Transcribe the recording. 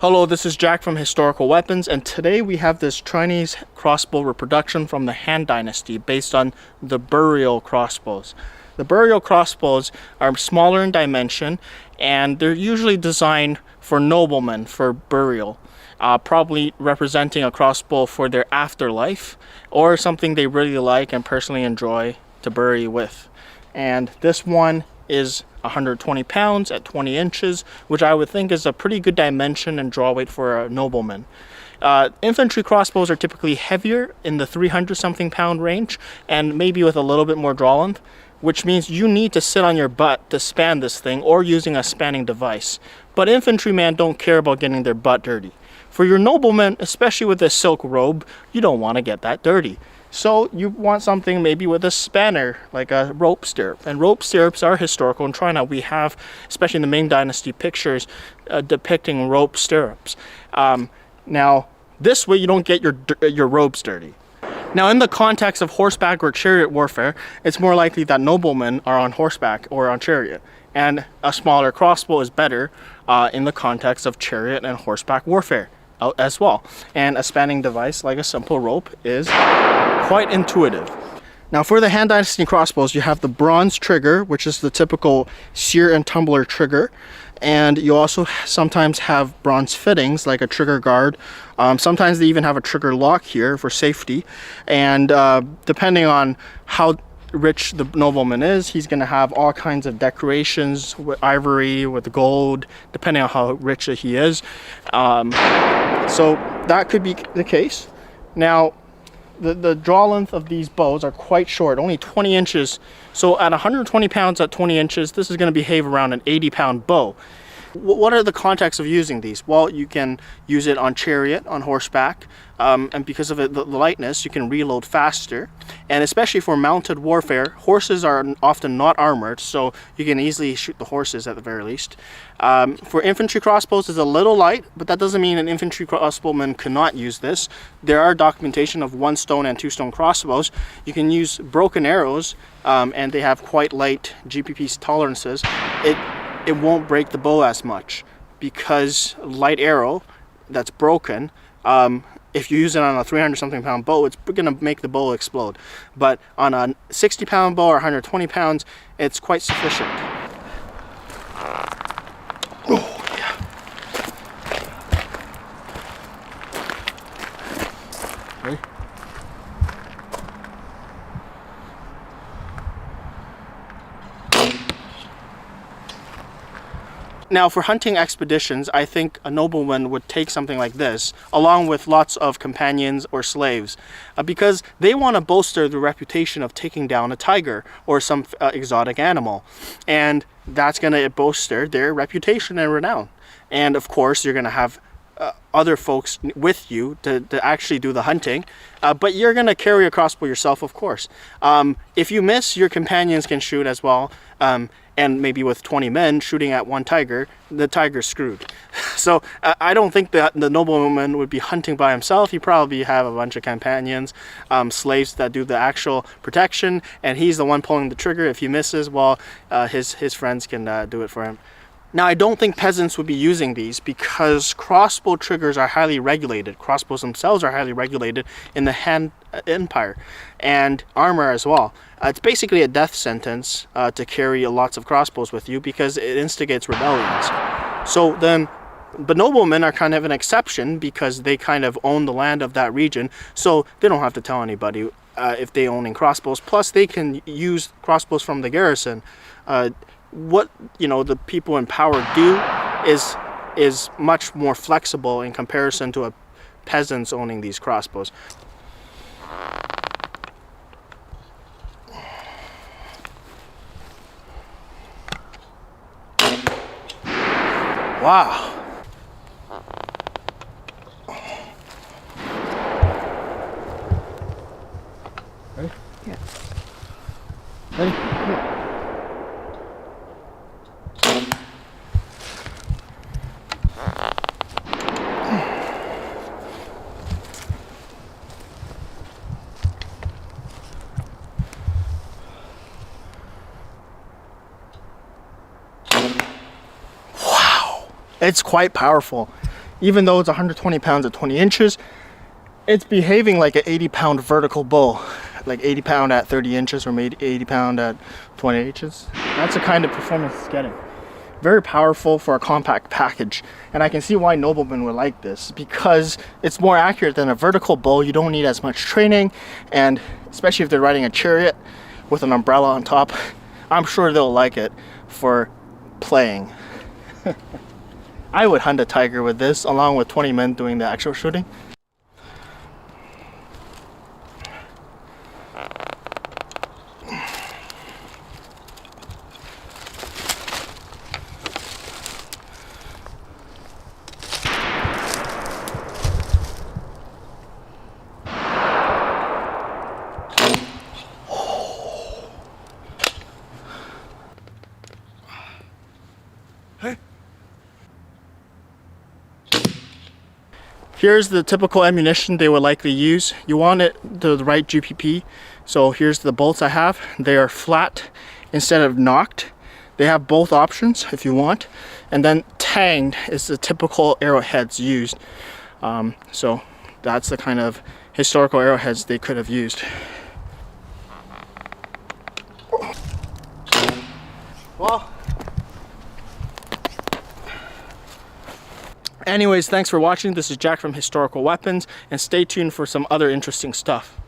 Hello, this is Jack from Historical Weapons, and today we have this Chinese crossbow reproduction from the Han Dynasty based on the burial crossbows. The burial crossbows are smaller in dimension, and they're usually designed for noblemen for burial, probably representing a crossbow for their afterlife or something they really like and personally enjoy to bury with. And this one is 120 pounds at 20 inches, which I would think is a pretty good dimension and draw weight for a nobleman. Infantry crossbows are typically heavier in the 300 something pound range and maybe with a little bit more draw length, which means you need to sit on your butt to span this thing or using a spanning device. But infantrymen don't care about getting their butt dirty. For your noblemen, especially with a silk robe, you don't want to get that dirty. So you want something maybe with a spanner, like a rope stirrup. And rope stirrups are historical in China. We have, especially in the Ming Dynasty, pictures depicting rope stirrups. Now, this way you don't get your robes dirty. Now, in the context of horseback or chariot warfare, it's more likely that noblemen are on horseback or on chariot. And a smaller crossbow is better in the context of chariot and horseback warfare as well. And a spanning device like a simple rope is quite intuitive. Now, for the Han Dynasty crossbows, you have the bronze trigger, which is the typical sear and tumbler trigger, and you also sometimes have bronze fittings like a trigger guard. Sometimes they even have a trigger lock here for safety, and depending on how rich the nobleman is, he's going to have all kinds of decorations with ivory, with gold, depending on how rich he is. So that could be the case. Now, the draw length of these bows are quite short, only 20 inches. So at 120 pounds at 20 inches, this is going to behave around an 80-pound bow. What are the contexts of using these? Well, you can use it on chariot, on horseback, and because of the lightness, you can reload faster. And especially for mounted warfare, horses are often not armored, so you can easily shoot the horses at the very least. For infantry crossbows, it's a little light, but that doesn't mean an infantry crossbowman cannot use this. There are documentation of 1-stone and 2-stone crossbows. You can use broken arrows, and they have quite light GPP tolerances. It won't break the bow as much because light arrow that's broken, if you use it on a 300 something pound bow, it's going to make the bow explode. But on a 60 pound bow or 120 pounds, it's quite sufficient. Oh, yeah. Ready? Now, for hunting expeditions, I think a nobleman would take something like this, along with lots of companions or slaves, because they want to bolster the reputation of taking down a tiger or some exotic animal. And that's going to bolster their reputation and renown. And of course, you're going to have other folks with you to actually do the hunting, but you're going to carry a crossbow yourself, of course. If you miss, your companions can shoot as well. And maybe with 20 men shooting at one tiger, the tiger's screwed. So I don't think that the nobleman would be hunting by himself. He probably have a bunch of companions, slaves that do the actual protection, and he's the one pulling the trigger. If he misses, well, his friends can do it for him. Now, I don't think peasants would be using these because crossbow triggers are highly regulated. Crossbows themselves are highly regulated in the Han Empire, and armor as well. It's basically a death sentence to carry lots of crossbows with you because it instigates rebellions. So then, but noblemen are kind of an exception because they kind of own the land of that region, so they don't have to tell anybody if they own crossbows. Plus, they can use crossbows from the garrison. What the people in power do is much more flexible in comparison to a peasants owning these crossbows. Wow. Ready? Yeah. Ready? Yeah. It's quite powerful. even though it's 120 pounds at 20 inches, it's behaving like an 80-pound vertical bow, like 80 pound at 30 inches or maybe 80 pound at 20 inches. That's the kind of performance it's getting. Very powerful for a compact package, and I can see why noblemen would like this, because it's more accurate than a vertical bow. You don't need as much training, and especially if they're riding a chariot with an umbrella on top, I'm sure they'll like it for playing. I would hunt a tiger with this along with 20 men doing the actual shooting. Here's the typical ammunition they would likely use. You want it the right GPP. So here's the bolts I have. They are flat instead of knocked. They have both options if you want. And then tanged is the typical arrowheads used. So that's the kind of historical arrowheads they could have used. Well, anyways, thanks for watching. This is Jack from Historical Weapons, and stay tuned for some other interesting stuff.